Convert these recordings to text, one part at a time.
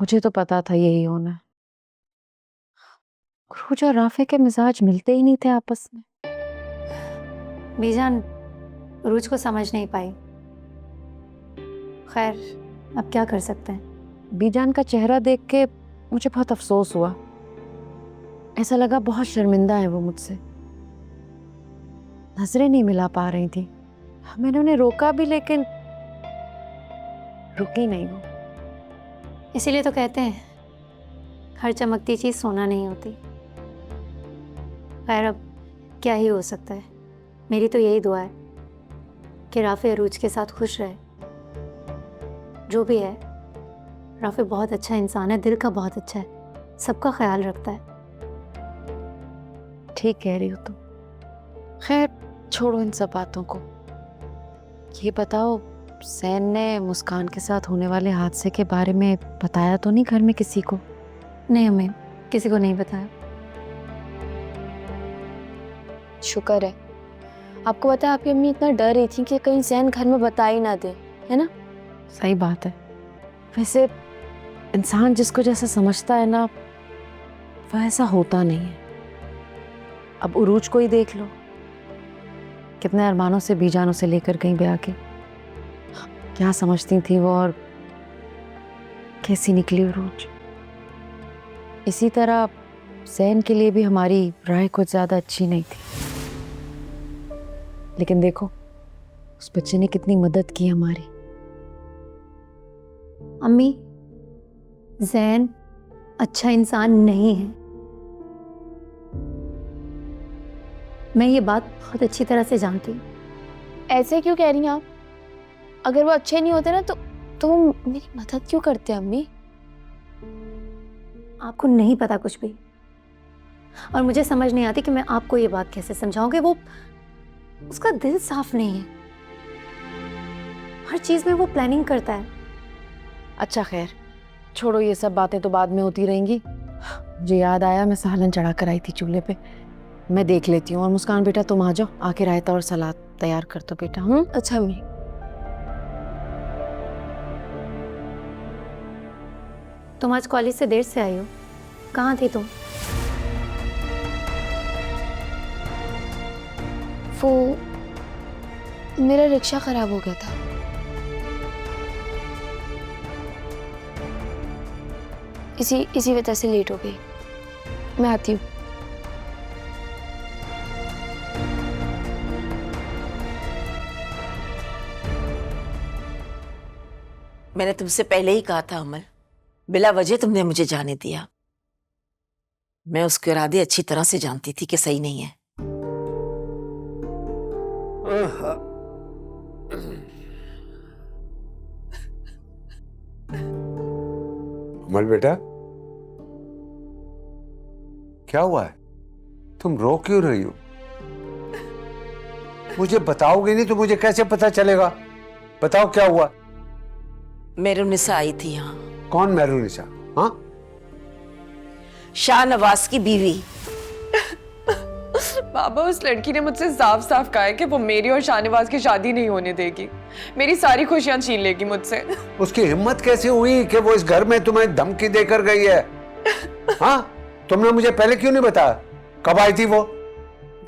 मुझे तो पता था यही होना है। क्रूज और राफे के मिजाज मिलते ही नहीं थे आपस में। बीजान रूज को समझ नहीं पाई। खैर, अब क्या कर सकते हैं। बीजान का चेहरा देख के मुझे बहुत अफसोस हुआ। ऐसा लगा बहुत शर्मिंदा है वो मुझसे। नजरें नहीं मिला पा रही थी। मैंने उन्हें रोका भी लेकिन रुकी नहीं वो। इसीलिए तो कहते हैं हर चमकती चीज सोना नहीं होती। खैर, अब क्या ही हो सकता है। मेरी तो यही दुआ है कि राफे अरूज के साथ खुश रहे। जो भी है, राफे बहुत अच्छा इंसान है, दिल का बहुत अच्छा है, सबका ख्याल रखता है। ठीक कह रही हो तुम। खैर छोड़ो इन सब बातों को। ये बताओ, सैन ने मुस्कान के साथ होने वाले हादसे के बारे में बताया तो नहीं घर में किसी को? नहीं अम्मी, किसी को नहीं बताया। शुक्र है। आपको पता है आपकी अम्मी इतना डर रही थी कि कहीं सैन घर में बता ही ना दे, है ना? सही बात है। वैसे इंसान जिसको जैसा समझता है ना, वह ऐसा होता नहीं है। अब उरूज को ही देख लो, कितने अरमानों से बीजान उसे लेकर गई ब्याह के। क्या समझती थी वो और कैसी निकली उरूज। इसी तरह सैन के लिए भी हमारी राय कुछ ज्यादा अच्छी नहीं थी, लेकिन देखो उस बच्चे ने कितनी मदद की हमारी। अम्मी, जैन अच्छा इंसान नहीं है। मैं ये बात बहुत अच्छी तरह से जानती हूँ। ऐसे क्यों कह रही हैं आप? अगर वो अच्छे नहीं होते ना तो वो मेरी मदद क्यों करते हैं अम्मी? आपको नहीं पता कुछ भी, और मुझे समझ नहीं आती कि मैं आपको ये बात कैसे समझाऊं कि वो, उसका दिल साफ नहीं है। हर चीज में वो प्लानिंग करता है। अच्छा खैर छोड़ो, ये सब बातें तो बाद में होती रहेंगी। मुझे याद आया, मैं सालन चढ़ा कर आई थी चूल्हे पे। मैं देख लेती हूँ। और मुस्कान बेटा तुम आ जाओ, आके रायता और सलाद तैयार कर दो बेटा। अच्छा अम्मी। तुम आज कॉलेज से देर से आई हो, कहाँ थी तुम? वो मेरा रिक्शा खराब हो गया था। इसी वजह से लेट हो गई। मैं आती हूँ। मैंने तुमसे पहले ही कहा था अमल, बिला वजह तुमने मुझे जाने दिया। मैं उसके इरादे अच्छी तरह से जानती थी कि सही नहीं है। अमल बेटा, क्या हुआ है? तुम रो क्यों रही हो? मुझे बताओगे नहीं तो मुझे कैसे पता चलेगा? बताओ क्या हुआ? मेहरुनिसा आई थी यहाँ। कौन मेहरुनिसा? हाँ, शाहनवाज की बीवी। बाबा, उस लड़की ने मुझसे साफ साफ कहा है कि वो मेरी और शाहनवाज की शादी नहीं होने देगी। मेरी सारी खुशियां छीन लेगी मुझसे। उसकी हिम्मत कैसे हुई कि वो इस घर में तुम्हें धमकी देकर गई है? हाँ, तुमने मुझे पहले क्यों नहीं बताया? कब आई थी वो?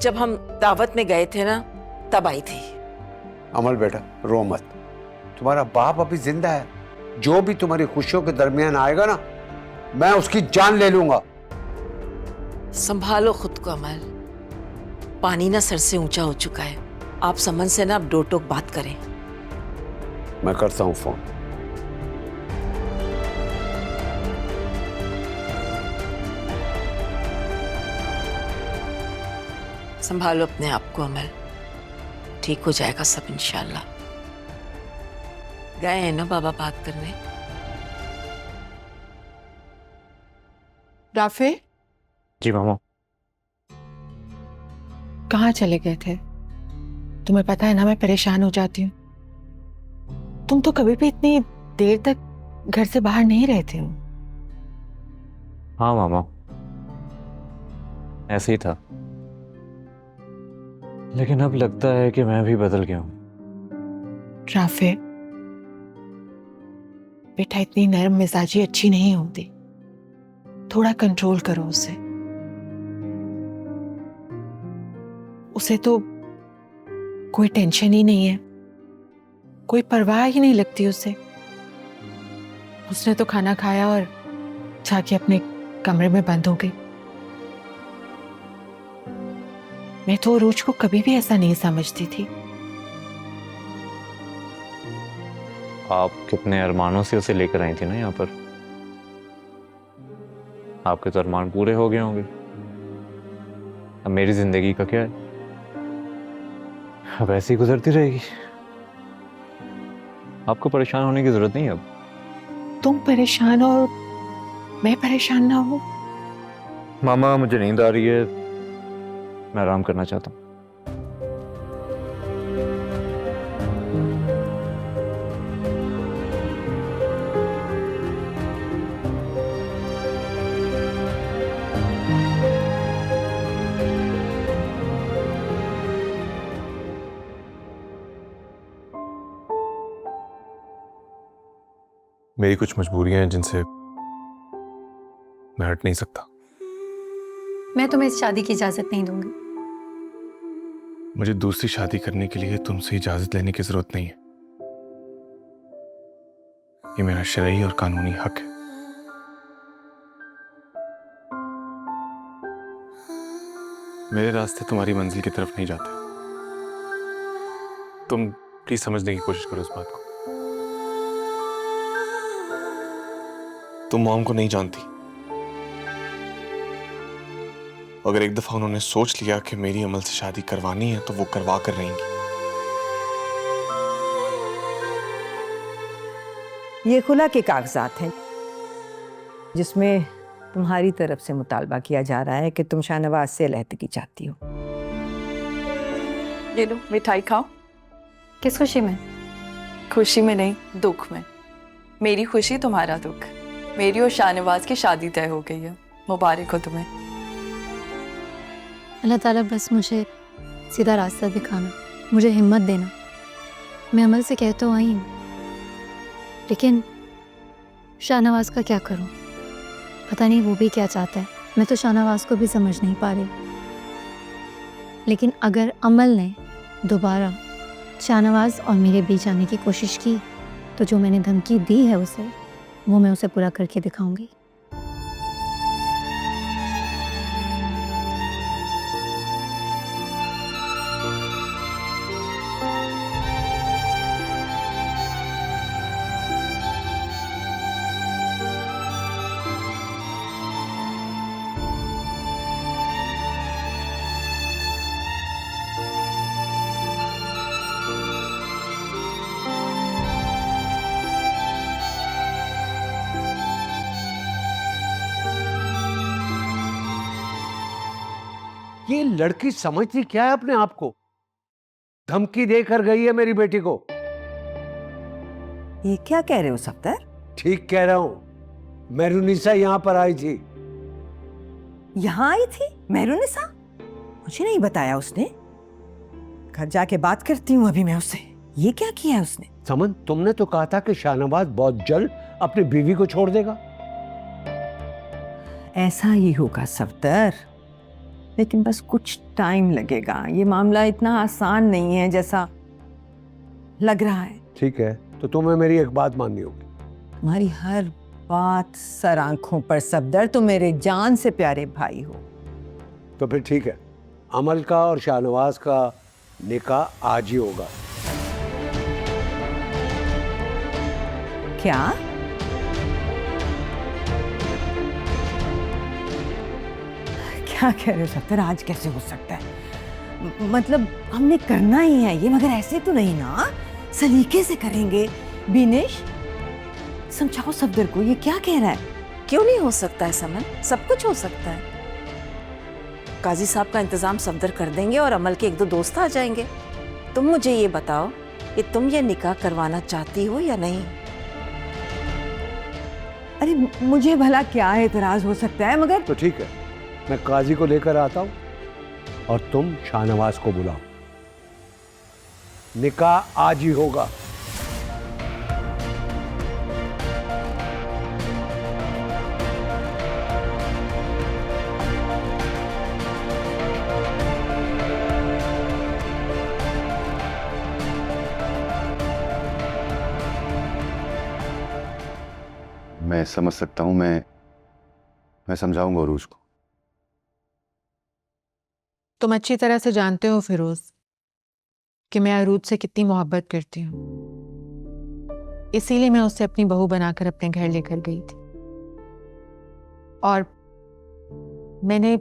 जब हम दावत में गए थे ना, तब आई थी। अमल बेटा रो मत, तुम्हारा बाप अभी जिंदा है। जो भी तुम्हारी खुशियों के दरमियान आएगा ना, मैं उसकी जान ले लूंगा। संभालो खुद को अमल, पानी ना सर से ऊंचा हो चुका है। आप समन से ना अब दो टोक बात करें। मैं करता हूं फोन। संभालो अपने आप को अमल, ठीक हो जाएगा सब इंशाल्लाह। गए हैं ना बाबा बात करने? राफे, जी मामा। कहाँ चले गए थे? तुम्हें पता है ना मैं परेशान हो जाती हूँ। तुम तो कभी भी इतनी देर तक घर से बाहर नहीं रहते हो। हाँ मामा, ऐसे ही था, लेकिन अब लगता है कि मैं भी बदल गया हूँ। राफे, बेटा इतनी नरम मिजाजी अच्छी नहीं होती, थोड़ा कंट्रोल करो उसे। उसे तो कोई टेंशन ही नहीं है, कोई परवाह ही नहीं लगती उसे। उसने तो खाना खाया और जाके अपने कमरे में बंद हो गई। मैं तो अरूज को कभी भी ऐसा नहीं समझती थी। आप कितने अरमानों से उसे लेकर आई थी ना यहाँ पर। आपके तो अरमान पूरे हो गए होंगे। अब मेरी जिंदगी का क्या है, अब ऐसी गुजरती रहेगी। आपको परेशान होने की जरूरत नहीं है अब। तुम परेशान हो और मैं परेशान ना हूं? मामा मुझे नींद आ रही है, मैं आराम करना चाहता हूँ। मेरी कुछ मजबूरियां हैं जिनसे मैं हट नहीं सकता। मैं तुम्हें इस शादी की इजाजत नहीं दूंगी। मुझे दूसरी शादी करने के लिए तुमसे इजाजत लेने की जरूरत नहीं है। ये मेरा शरई और कानूनी हक है। मेरे रास्ते तुम्हारी मंजिल की तरफ नहीं जाते। तुम प्लीज समझने की कोशिश करो इस बात को। तुम मॉम को नहीं जानती। अगर एक दफा उन्होंने सोच लिया कि मेरी अमल से शादी करवानी है तो वो करवा कर रहेंगी। ये खुला के कागजात हैं जिसमें तुम्हारी तरफ से मुतालबा किया जा रहा है कि तुम शाहनवाज से अलहदगी चाहती हो। ये लो मिठाई खाओ। किस खुशी में? खुशी में नहीं, दुख में। मेरी खुशी तुम्हारा दुख। मेरी और शाहनवाज की शादी तय हो गई है, मुबारक हो तुम्हें। अल्लाह ताला बस मुझे सीधा रास्ता दिखाना, मुझे हिम्मत देना। मैं अमल से कह तो आई हूँ, लेकिन शाहनवाज का क्या करूँ? पता नहीं वो भी क्या चाहता है। मैं तो शाहनवाज को भी समझ नहीं पा रही। लेकिन अगर अमल ने दोबारा शाहनवाज और मेरे बीच आने की कोशिश की तो जो मैंने धमकी दी है उसे, वो मैं उसे पूरा करके दिखाऊंगी। ये लड़की समझती क्या है अपने आप को? धमकी देकर गई है मेरी बेटी को। ये क्या कह रहे हो सफदर? ठीक कह रहा हूं। मेहरुनिसा यहाँ पर आई थी। यहाँ आई थी मेहरुनिसा? मुझे नहीं बताया उसने। घर जाके बात करती हूँ अभी मैं उससे। ये क्या किया है उसने? समन, तुमने तो कहा था कि शाहनवाज बहुत जल्द अपनी बीवी को छोड़ देगा। ऐसा ही होगा सफदर, लेकिन बस कुछ टाइम लगेगा। ये मामला इतना आसान नहीं है जैसा लग रहा है। ठीक है, तो तुम्हें मेरी एक बात माननी होगी। तुम्हारी हर बात सर आंखों पर सफदर। तुम मेरे जान से प्यारे भाई हो। तो फिर ठीक है, अमल का और शाहनवाज का निकाह आज ही होगा। क्या? क्या कह रहे हो सफदर? आज कैसे हो सकता है? मतलब हमने करना ही है ये, मगर ऐसे तो नहीं ना, सलीके से करेंगे। बिनेश, समझाओ सफदर को, ये क्या कह रहा है? क्यों नहीं हो सकता है समन? सब कुछ हो सकता है। काजी साहब का इंतजाम सफदर कर देंगे और अमल के एक दो दोस्त आ जाएंगे। तुम मुझे ये बताओ कि तुम ये निकाह करवाना चाहती हो या नहीं? अरे मुझे भला क्या एतराज हो सकता है, मगर तो ठीक है, मैं काजी को लेकर आता हूं और तुम शाहनवाज को बुलाओ। निकाह आज ही होगा। मैं समझ सकता हूँ, मैं समझाऊंगा उरूज को। तुम अच्छी तरह से जानते हो फिरोज कि मैं अरूज से कितनी मोहब्बत करती हूँ, इसीलिए मैं उसे अपनी बहू बनाकर अपने घर लेकर गई थी और मैंने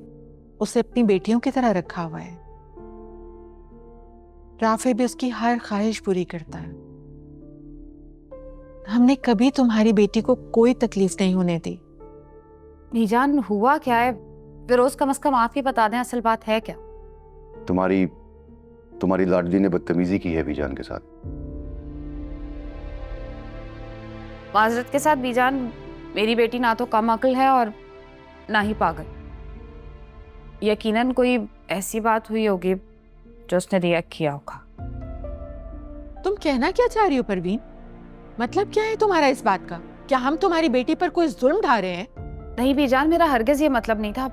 उसे अपनी बेटियों की तरह रखा हुआ है। राफे भी उसकी हर ख्वाहिश पूरी करता है। हमने कभी तुम्हारी बेटी को कोई तकलीफ नहीं होने दी। मीजान, हुआ क्या है? फिरोज, कम से कम आप ही बता दें, असल बात है क्या? तुम्हारी लाडली ने बदतमीजी की है बीजान के साथ। माजरत के साथ बीजान, मेरी बेटी ना तो कम अक्ल है और ना ही पागल। यकीनन कोई ऐसी बात हुई होगी जो उसने रिएक्ट किया होगा। तुम कहना क्या चाह रही हो परवीन? मतलब क्या है तुम्हारा इस बात का? क्या हम तुम्हारी बेटी पर कोई जुल्म ढा रहे हैं? नहीं बीजान, मेरा हरगिज ये मतलब नहीं था।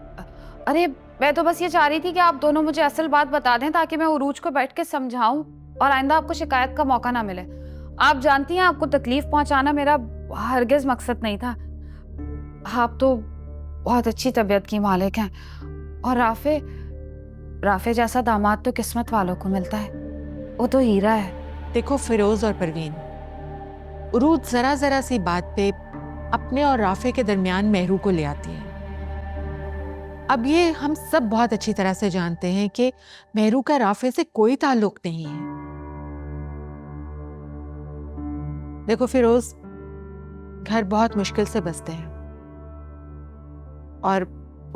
अरे मैं तो बस ये चाह रही थी कि आप दोनों मुझे असल बात बता दें ताकि मैं उरूज को बैठ के समझाऊं और आइंदा आपको शिकायत का मौका ना मिले। आप जानती हैं आपको तकलीफ पहुंचाना मेरा हरगिज मकसद नहीं था। आप तो बहुत अच्छी तबीयत की मालिक हैं और राफे जैसा दामाद तो किस्मत वालों को मिलता है, वो तो हीरा है। देखो फिरोज और परवीन, उरूज जरा सी बात पे अपने और राफे के दरमियान मेहरू को ले आती है। अब ये हम सब बहुत अच्छी तरह से जानते हैं कि मेहरू का राफे से कोई ताल्लुक नहीं है। देखो फिरोज, घर बहुत मुश्किल से बसते हैं और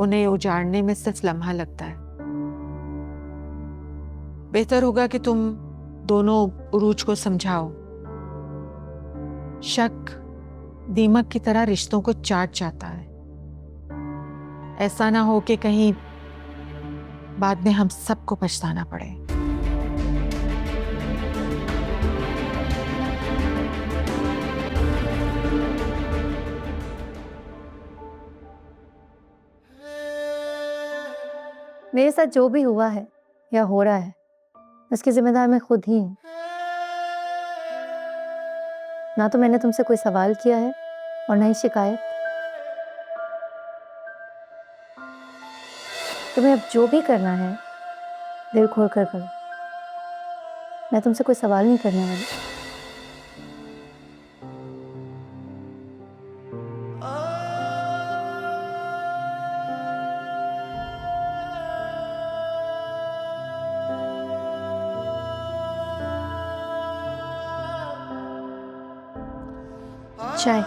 उन्हें उजाड़ने में सिर्फ लम्हा लगता है। बेहतर होगा कि तुम दोनों उरूज को समझाओ। शक दीमक की तरह रिश्तों को चाट जाता है। ऐसा ना हो कि कहीं बाद में हम सबको पछताना पड़े। मेरे साथ जो भी हुआ है या हो रहा है, उसकी जिम्मेदार मैं खुद ही हूँ। ना तो मैंने तुमसे कोई सवाल किया है और ना ही शिकायत। तुम्हें अब जो भी करना है दिल खोल कर करो। मैं तुमसे कोई सवाल नहीं करने वाली। चाय।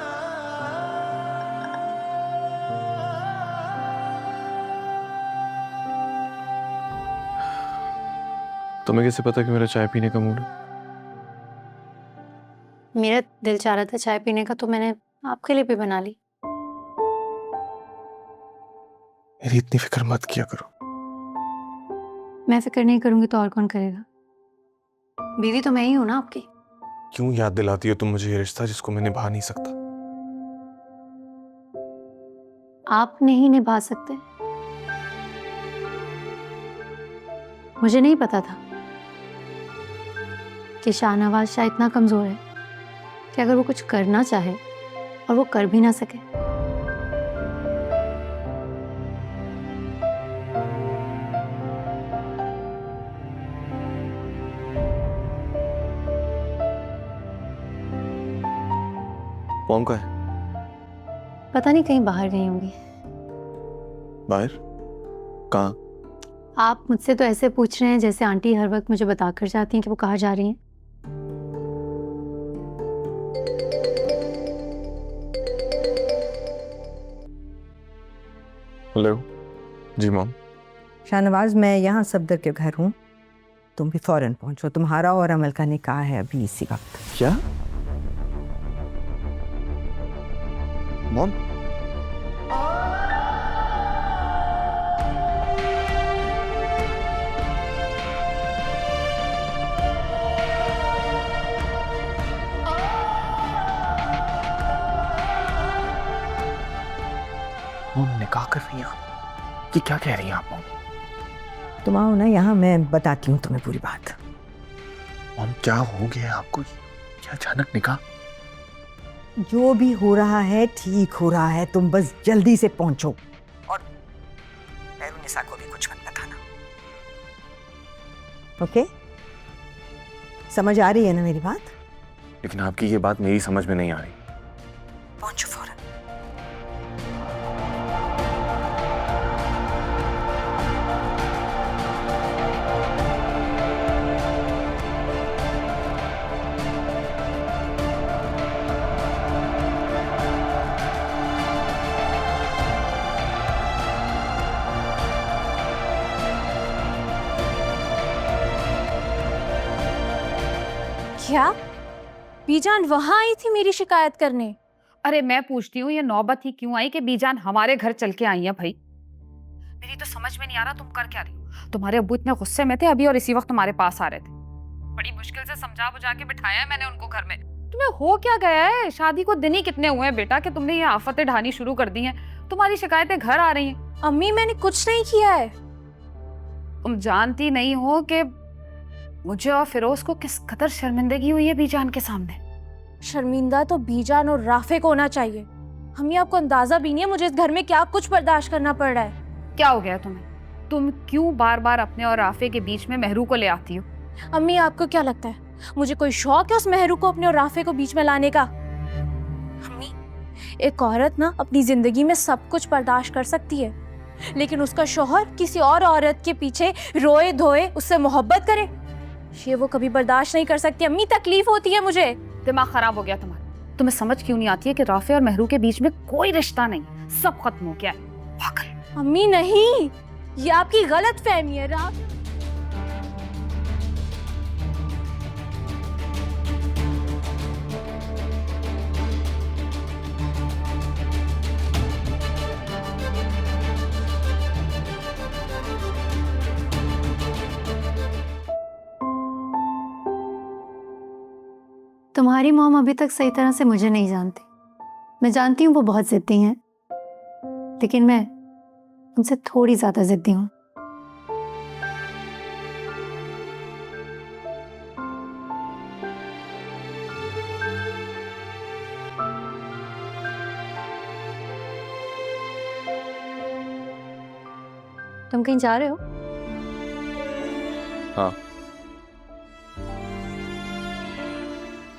तुम्हें कैसे पता कि मेरा चाय पीने का मूड है? मेरा दिल चाह रहा था चाय पीने का, तो मैंने आपके लिए भी बना ली। मेरी इतनी फिक्र मत किया करो। मैं फिक्र नहीं करूंगी तो और कौन करेगा? बीवी तो मैं ही हूं ना आपकी। क्यों याद दिलाती हो तुम मुझे ये रिश्ता जिसको मैं निभा नहीं सकता? आप नहीं निभा सकते? मुझे नहीं पता था कि शाहनवाज शाह इतना कमजोर है कि अगर वो कुछ करना चाहे और वो कर भी ना सके। मॉम का है? पता नहीं, कहीं बाहर गई होंगी। बाहर? कहाँ? आप मुझसे तो ऐसे पूछ रहे हैं जैसे आंटी हर वक्त मुझे बताकर जाती हैं कि वो कहाँ जा रही हैं। हेलो जी मॉम। शाहनवाज, मैं यहाँ सफदर के घर हूँ। तुम भी फौरन पहुँचो। तुम्हारा और अमल का निकाह है अभी इसी वक्त। क्या मॉम? मॉम निकाह कर रही हैं आप? ये क्या कह रही हैं आप मॉम? तुम आओ ना यहाँ, मैं बताती हूँ तुम्हें पूरी बात। मॉम क्या हो गया आपको? क्या अचानक निकाह? जो भी हो रहा है ठीक हो रहा है, तुम बस जल्दी से पहुंचो और निशा को भी कुछ मत बताना। ओके? समझ आ रही है ना मेरी बात? लेकिन आपकी ये बात मेरी समझ में नहीं आ रही। पहुंचो फौरन। क्या बीजान वहां आई थी मेरी शिकायत करने? अरे मैं पूछती हूँ ये नौबत ही क्यों आई कि बीजान हमारे घर चल के आई है भाई? मेरी तो समझ में नहीं आ रहा तुम कर क्या रही हो। तुम्हारे अब्बू इतने गुस्से में थे अभी और इसी वक्त तुम्हारे पास आ रहे थे। बड़ी मुश्किल से समझा बुझा के बिठाया है मैंने उनको घर में। तुम्हें हो क्या गया है? शादी को दिन ही कितने हुए हैं बेटा कि तुमने ये आफतें ढानी शुरू कर दी हैं। तुम्हारी शिकायतें घर आ रही हैं। अम्मी मैंने कुछ नहीं किया है। तुम जानती नहीं हो कि मुझे और फिरोज को किस कदर शर्मिंदगी हुई है बीजान के सामने। शर्मिंदा तो बीजान और राफे को होना चाहिए। हमें आपको अंदाजा भी नहीं है मुझे इस घर में क्या कुछ बर्दाश्त करना पड़ रहा है। क्या हो गया तुम्हें? तुम क्यों बार बार अपने और राफे के बीच में मेहरू को ले आती हो? अम्मी आपको क्या लगता है मुझे कोई शौक है उस मेहरू को अपने और राफे को बीच में लाने का? अम्मी एक औरत ना अपनी जिंदगी में सब कुछ बर्दाश्त कर सकती है, लेकिन उसका शौहर किसी और औरत के पीछे रोए धोए उससे मोहब्बत करे, ये वो कभी बर्दाश्त नहीं कर सकती। अम्मी तकलीफ होती है मुझे। दिमाग खराब हो गया तुम्हारा। तुम्हें समझ क्यों नहीं आती है कि राफे और मेहरू के बीच में कोई रिश्ता नहीं, सब खत्म हो गया है। पागल। अम्मी नहीं, ये आपकी गलत फहमी है। राफे तुम्हारी मॉम अभी तक सही तरह से मुझे नहीं जानती। मैं जानती हूँ वो बहुत जिद्दी हैं, लेकिन मैं उनसे थोड़ी ज्यादा जिद्दी हूँ। तुम कहीं जा रहे हो? हाँ।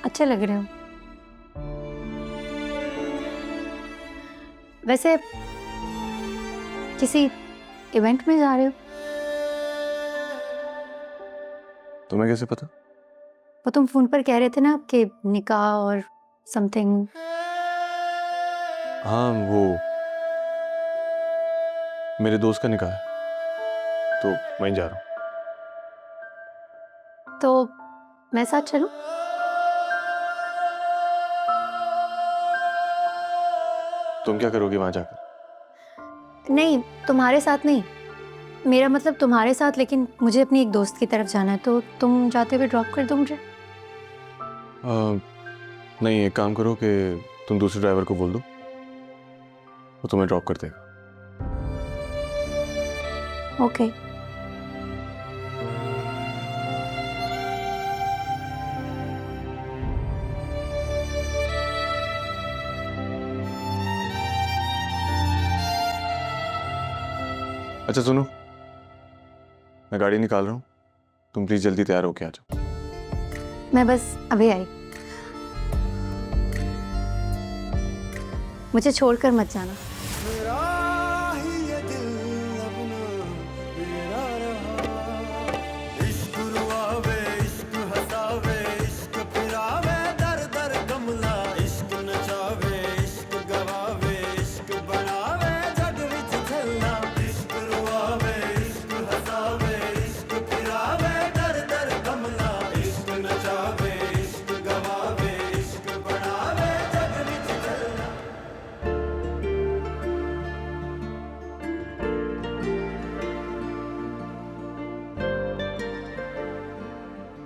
अच्छे लग रहे हो। वैसे किसी इवेंट में जा रहे हो? तुम्हें कैसे पता? वो तुम फोन पर कह रहे थे ना कि निकाह और समथिंग। हाँ, वो मेरे दोस्त का निकाह है तो वहीं जा रहा हूँ। तो मैं साथ चलूं? तुम क्या करोगी वहां जाकर? नहीं, तुम्हारे साथ नहीं, मेरा मतलब तुम्हारे साथ, लेकिन मुझे अपनी एक दोस्त की तरफ जाना है, तो तुम जाते हुए ड्रॉप कर दो मुझे। नहीं, एक काम करो कि तुम दूसरे ड्राइवर को बोल दो, वो तुम्हें ड्रॉप कर देगा। ओके। अच्छा सुनो, मैं गाड़ी निकाल रहा हूँ, तुम प्लीज जल्दी तैयार होके आ जाओ। मैं बस अभी आई, मुझे छोड़कर मत जाना।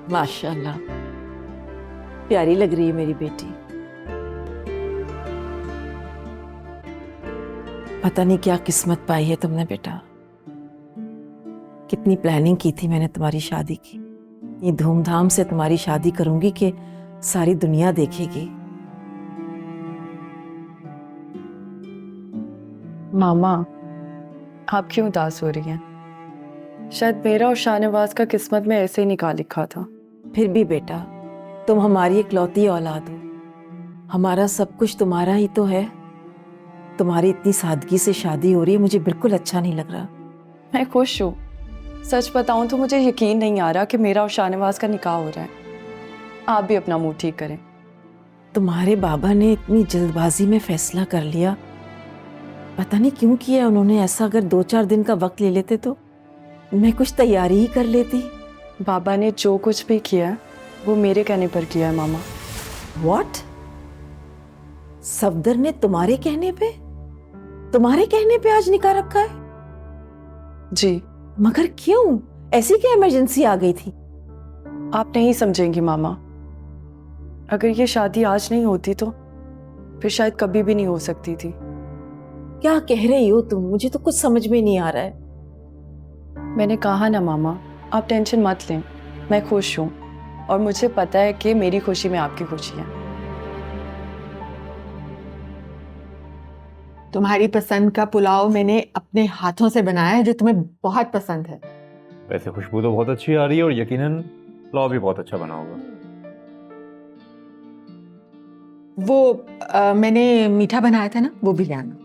माशाल्लाह, प्यारी लग रही है मेरी बेटी। पता नहीं क्या किस्मत पाई है तुमने बेटा। कितनी प्लानिंग की थी मैंने तुम्हारी शादी की। ये धूमधाम से तुम्हारी शादी करूंगी कि सारी दुनिया देखेगी। मामा, आप क्यों उदास हो रही हैं? शायद मेरा और शाहनवाज का किस्मत में ऐसे ही निकाल लिखा था। फिर भी बेटा, तुम हमारी इकलौती औलाद हो, हमारा सब कुछ तुम्हारा ही तो है। तुम्हारी इतनी सादगी से शादी हो रही है, मुझे बिल्कुल अच्छा नहीं लग रहा। मैं खुश हूँ। सच बताऊं तो मुझे यकीन नहीं आ रहा कि मेरा और शाहनवाज का निकाह हो रहा है। आप भी अपना मुंह ठीक करें। तुम्हारे बाबा ने इतनी जल्दबाजी में फैसला कर लिया, पता नहीं क्यों किया उन्होंने ऐसा। अगर 2-4 दिन का वक्त ले लेते तो मैं कुछ तैयारी ही कर लेती। बाबा ने जो कुछ भी किया वो मेरे कहने पर किया है मामा। व्हाट? सफदर ने तुम्हारे कहने पे आज निकाह रखा है? जी। मगर क्यों? ऐसी क्या इमरजेंसी आ गई थी? आप नहीं समझेंगी मामा। अगर ये शादी आज नहीं होती तो फिर शायद कभी भी नहीं हो सकती थी। क्या कह रही हो तुम? मुझे तो कुछ समझ में नहीं आ रहा है। मैंने कहा ना मामा, आप टेंशन मत लें, मैं खुश हूँ और मुझे पता है कि मेरी खुशी में आपकी खुशी है। तुम्हारी पसंद का पुलाव मैंने अपने हाथों से बनाया है, जो तुम्हें बहुत पसंद है। वैसे खुशबू तो बहुत अच्छी आ रही है और यकीनन पुलाव भी बहुत अच्छा बना होगा। वो मैंने मीठा बनाया था ना, वो भी ले आना।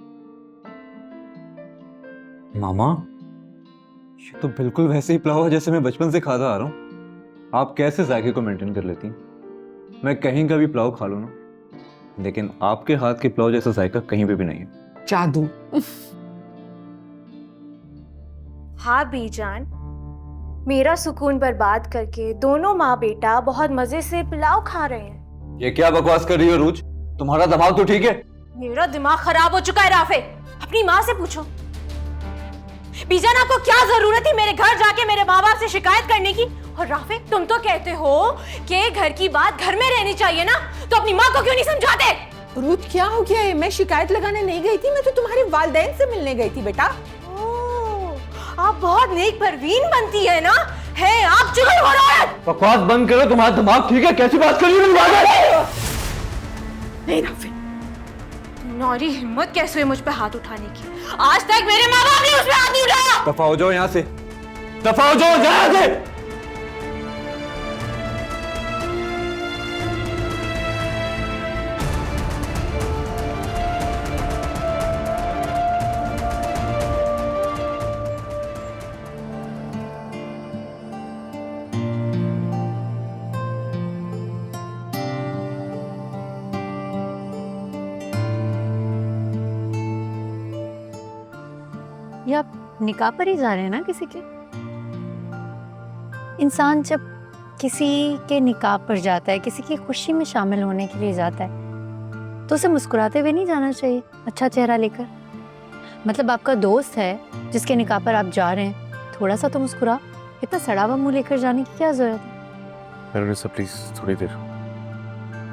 मामा, ये तो बिल्कुल वैसे ही पुलाव है जैसे मैं बचपन से खाता आ रहा हूँ। आप कैसे जायके को मेंटेन कर लेती हैं? मैं कहीं का भी पुलाव खा लूँ ना, लेकिन आपके हाथ के पुलाव जैसा जायका कहीं पे भी नहीं है। जादू। हाँ बीजान, मेरा सुकून बर्बाद करके दोनों माँ बेटा बहुत मजे से पुलाव खा रहे हैं। ये क्या बकवास कर रही हो रूज? तुम्हारा दिमाग तो ठीक है? मेरा दिमाग खराब हो चुका है राफे, अपनी माँ से पूछो। बीजान, आपको क्या जरूरत थी मेरे घर जाके मेरे माँ बाप से शिकायत करने की? और राफे, तुम तो कहते हो कि घर की बात घर में रहनी चाहिए ना, तो अपनी माँ को क्यों नहीं समझाते? रूथ, क्या हो गया है? मैं शिकायत लगाने नहीं गई थी, मैं तो तुम्हारे वालिदैन से मिलने गई थी बेटा। आप बहुत नेक परवीन बनती है ना, है आप चुगल हो रहा है। बकवास बंद करो, तुम्हारा दिमाग ठीक है? कैसी बात कर रही हो? नहीं राफे, तुम्हारी हिम्मत कैसे हुई मुझ पे हाथ उठाने की? आज तक मेरे माँ बाप ने उस पे हाथ नहीं उठाया। दफा हो जाओ यहाँ से, दफा हो जाओ यहाँ से। ये आप निकाह पर ही जा रहे हैं ना किसी के? इंसान जब किसी के निकाह पर जाता है, किसी की खुशी में शामिल होने के लिए जाता है, तो उसे मुस्कुराते हुए नहीं जाना चाहिए, अच्छा चेहरा लेकर। मतलब आपका दोस्त है जिसके निकाह पर आप जा रहे हैं, थोड़ा सा तो मुस्कुरा। इतना सड़ा हुआ मुंह लेकर जाने की क्या जरूरत है? प्लीज थोड़ी देर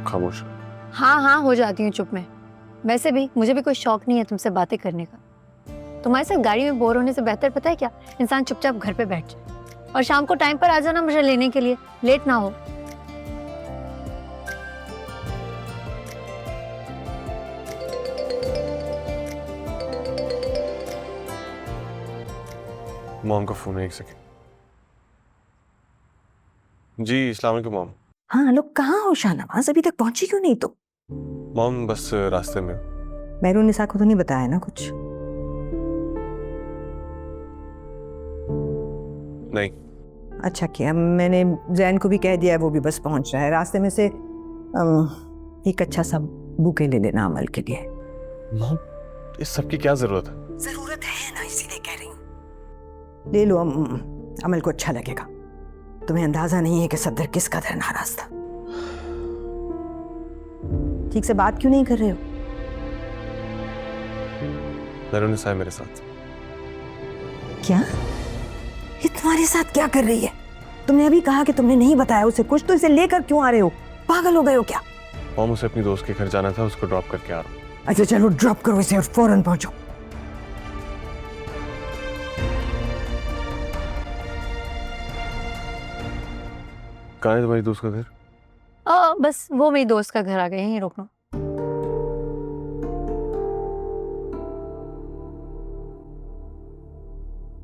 खामोश। हाँ, हो जाती हूँ चुप मैं। वैसे भी मुझे भी कोई शौक नहीं है तुमसे बातें करने का। तुम्हारे साथ गाड़ी में बोर होने से बेहतर पता है क्या? इंसान चुपचाप घर पे बैठ जाए और शाम को टाइम पर आ जाना मुझे लेने के लिए, लेट ना हो। मॉम का फोन है, एक सेकंड। जी अस्सलाम वालेकुम मॉम। हाँ हेलो, कहाँ हो शाहनवाज? अभी तक पहुंची क्यों नहीं तो? मॉम बस रास्ते में। मैरून निसा को तो नहीं बताया ना कुछ? नहीं। अच्छा किया, मैंने जैन को भी कह दिया है, वो भी बस पहुंच रहा है। रास्ते में से एक अच्छा सा बुके ले लेना अमल के लिए। मॉम, इस सब की क्या जरूरत है? जरूरत है ना, इसीलिए कह रही हूँ। ले लो, अमल को अच्छा लगेगा। तुम्हें अंदाजा नहीं है कि सदर किस कदर नाराज था। ठीक से बात क्यों नहीं कर रहे हो? मैरून निसा है मेरे साथ। क्या? ये तुम्हारे साथ क्या कर रही है? तुमने अभी कहा कि तुमने नहीं बताया उसे कुछ, तो इसे लेकर क्यों आ रहे हो? पागल हो गए हो क्या? मॉम, उसे अपनी दोस्त के घर जाना था, उसको ड्रॉप करके आ रहा हूँ। अच्छा चलो, ड्रॉप करो इसे और फौरन पहुंचो। कहाँ है तुम्हारी दोस्त का घर? बस वो मेरी दोस्त का घर आ गए, यहीं रोकना।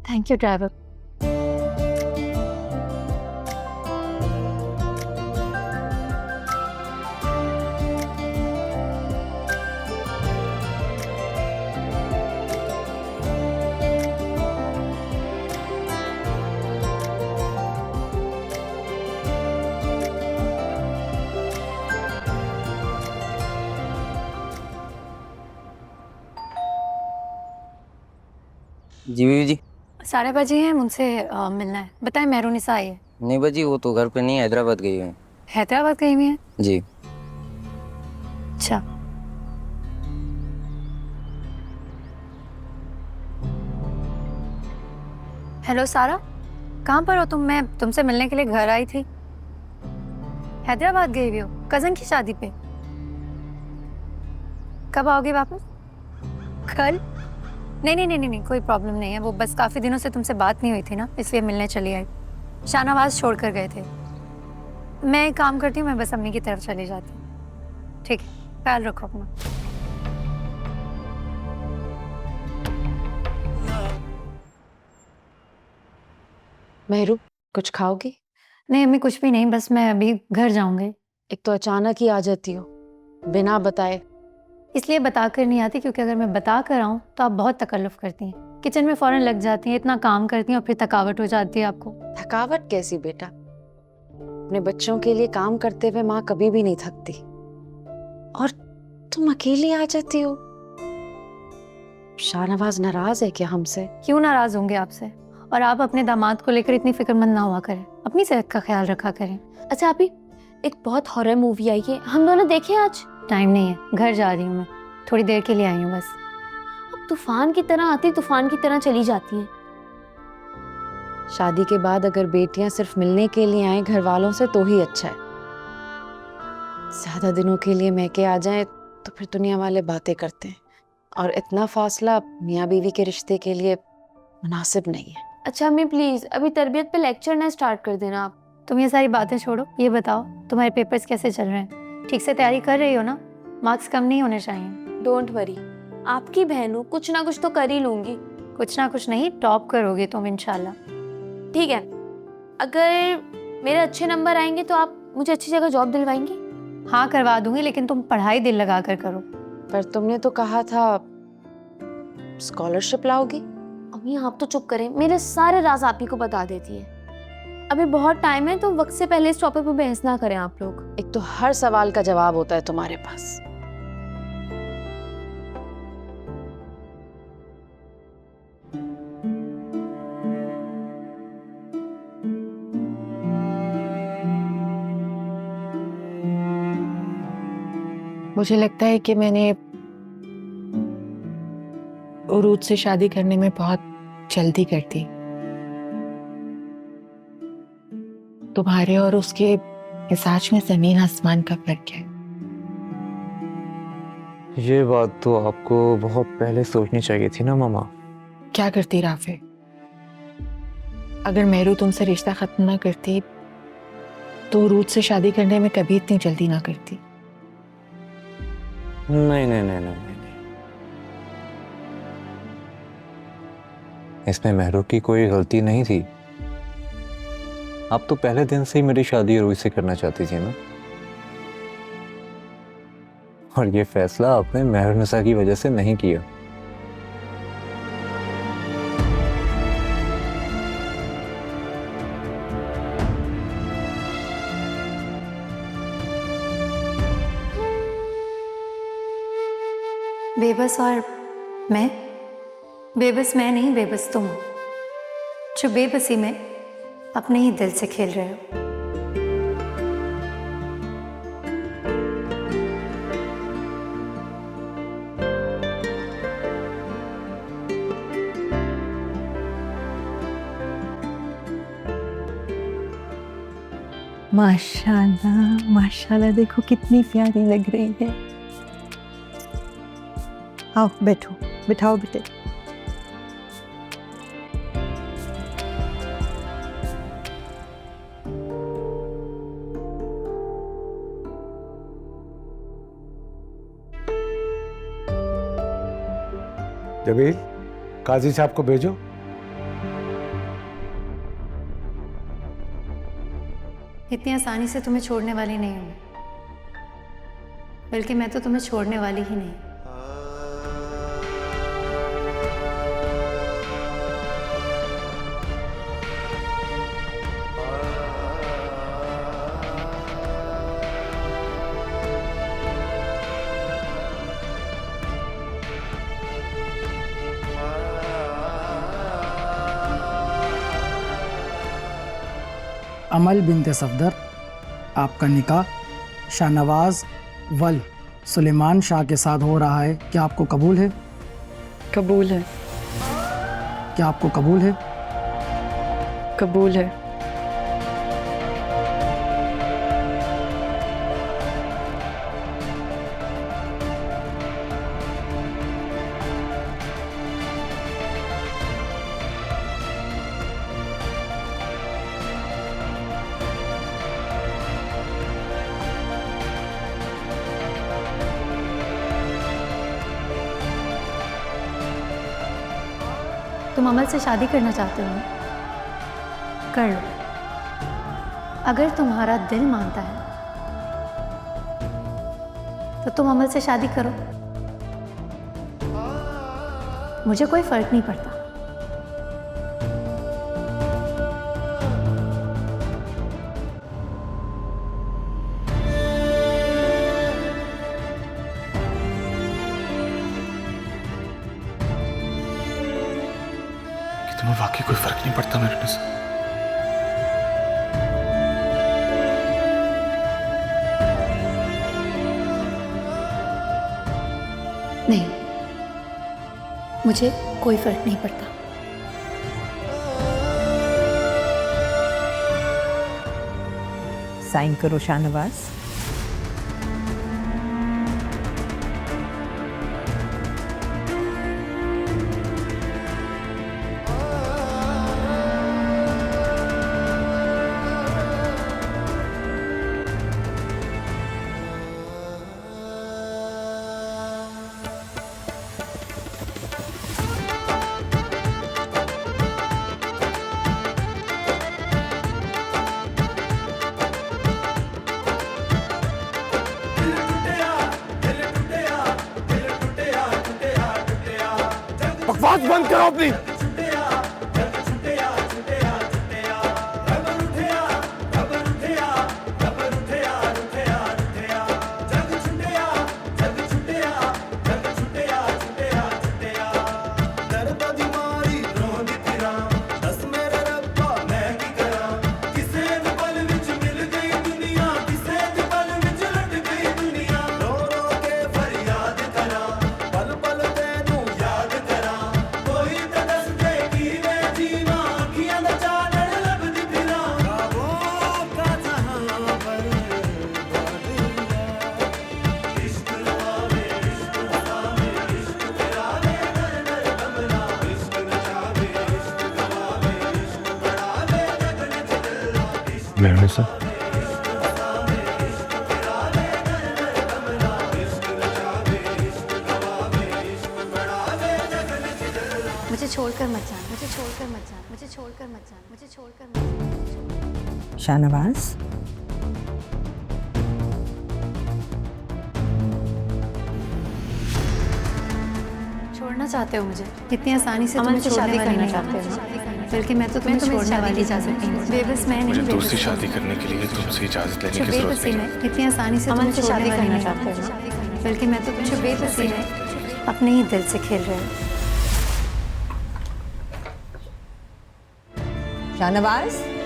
Thank you driver. जी बीवी जी। सारे बजे हैं, मुझसे मिलना है। बताएं मेहरुनिसा आई है? नहीं बाजी, वो तो घर पे नहीं, हैदराबाद गई है। हैदराबाद गई हुई है? जी। अच्छा। हेलो सारा, कहाँ पर हो तुम? मैं तुमसे मिलने के लिए घर आई थी। हैदराबाद गई हुई हो कजन की शादी पे? कब आओगे वापस? कल? नहीं, कोई प्रॉब्लम नहीं है। वो बस काफ़ी दिनों से तुमसे बात नहीं हुई थी ना, इसलिए मिलने चली आई। शाहनवाज छोड़ कर गए थे। मैं एक काम करती हूँ, मैं बस अम्मी की तरफ चली जाती हूँ। ठीक है, ख्याल रखो अपना। मेहरू, कुछ खाओगी? नहीं अम्मी, कुछ भी नहीं, बस मैं अभी घर जाऊंगी। एक तो अचानक ही आ जाती हो बिना बताए। इसलिए बता कर नहीं आती क्योंकि अगर मैं बता कर आऊँ तो आप बहुत तकल्लुफ़ करती हैं, किचन में फ़ौरन लग जाती हैं, इतना काम करती हैं और फिर थकावट हो जाती है आपको। थकावट कैसी बेटा? अपने बच्चों के लिए काम करते हुए माँ कभी भी नहीं थकती। और तुम अकेली आ जाती हो। शाहनवाज नाराज है क्या हमसे? क्यों नाराज होंगे आपसे? और आप अपने दामाद को लेकर इतनी फिक्रमंद ना हुआ करें, अपनी सेहत का ख्याल रखा करें। अच्छा अभी एक बहुत हॉरर मूवी आई है, हम दोनों देखें आज? टाइम नहीं है, घर जा रही हूँ मैं, थोड़ी देर के लिए आई हूँ बस। अब तूफान की तरह आती, तूफान की तरह चली जाती हैं। शादी के बाद अगर बेटियां सिर्फ मिलने के लिए आए घर वालों से तो ही अच्छा है। ज्यादा दिनों के लिए मैके आ जाए तो फिर दुनिया वाले बातें करते हैं, और इतना फासला मियाँ बीवी के रिश्ते के लिए मुनासिब नहीं है। अच्छा अम्मी प्लीज अभी तरबियत पे लेक्चर ना स्टार्ट कर देना आप। तुम ये सारी बातें छोड़ो, ये बताओ तुम्हारे पेपर्स कैसे चल रहे हैं? ठीक से तैयारी कर रही हो ना? मार्क्स कम नहीं होने चाहिए। डोंट वरी, आपकी बहन हूँ, कुछ ना कुछ तो कर ही लूंगी। कुछ ना कुछ नहीं, टॉप करोगे तुम इंशाल्लाह। ठीक है, अगर मेरे अच्छे नंबर आएंगे तो आप मुझे अच्छी जगह जॉब दिलवाएंगी? हाँ करवा दूंगी, लेकिन तुम पढ़ाई दिल लगा कर करो। पर तुमने तो कहा था स्कॉलरशिप लाओगी। अम्मी आप तो चुप करें, मेरे सारे राज आप ही को बता देती है। अभी बहुत टाइम है तो वक्त से पहले इस टॉपिक पर बहस ना करें आप लोग। एक तो हर सवाल का जवाब होता है तुम्हारे पास। मुझे लगता है कि मैंने उरूज से शादी करने में बहुत जल्दी कर दी। तुम्हारे और उसके मिजाज में जमीन आसमान का फर्क है। ये बात तो आपको बहुत पहले सोचनी चाहिए थी ना मामा। क्या करती राफे? अगर मेहरू तुमसे रिश्ता खत्म ना करती तो उरूज से शादी करने में कभी इतनी जल्दी ना करती। नहीं, इसमें मेहरू की कोई गलती नहीं थी। आप तो पहले दिन से ही मेरी शादी रोहित से करना चाहती थी ना, और ये फैसला आपने मेहरुनिसा की वजह से नहीं किया। बेबस और मैं? बेबस मैं नहीं, बेबस तुम, जो बेबसी में अपने ही दिल से खेल रहे हो। माशाल्लाह माशाल्लाह, देखो कितनी प्यारी लग रही है। आओ बैठो, बिठाओ बेटे। जमील, काजी साहब को भेजो। इतनी आसानी से तुम्हें छोड़ने वाली नहीं हूँ, बल्कि मैं तो तुम्हें छोड़ने वाली ही नहीं। अमल बिनते सफदर, आपका निकाह शाहनवाज वल सुलेमान शाह के साथ हो रहा है। क्या आपको कबूल है? कबूल है। क्या आपको कबूल है? कबूल है। तुम अमल से शादी करना चाहते हो ना? कर लो, अगर तुम्हारा दिल मानता है तो तुम अमल से शादी करो, मुझे कोई फर्क नहीं पड़ता। तुम्हें वाकई कोई फर्क नहीं पड़ता मेरे से? नहीं, मुझे कोई फर्क नहीं पड़ता। साइन करो शाहनवाज। बकवास बंद करो अपनी। मेरे से मुझे छोड़कर मत जाना, मुझे छोड़कर मत जाना, मुझे छोड़कर मत जाना, मुझे छोड़कर मत जाना। शाहनवाज, छोड़ना चाहते हो मुझे? इतनी आसानी से तुम शादी करना चाहते हो? बल्कि मैं तो तुम्हें छोड़ने वाली इजाजत नहीं हूँ। बेबस मैं नहीं, मुझे दूसरी शादी करने के लिए तुमसे इजाजत लेने की जरूरत बेबसी नहीं। में इतनी आसानी से तुम शादी करना चाहते हो? बल्कि मैं तो तुमसे बेबसी में अपने ही दिल से खेल रहे हो। शाहनवाज।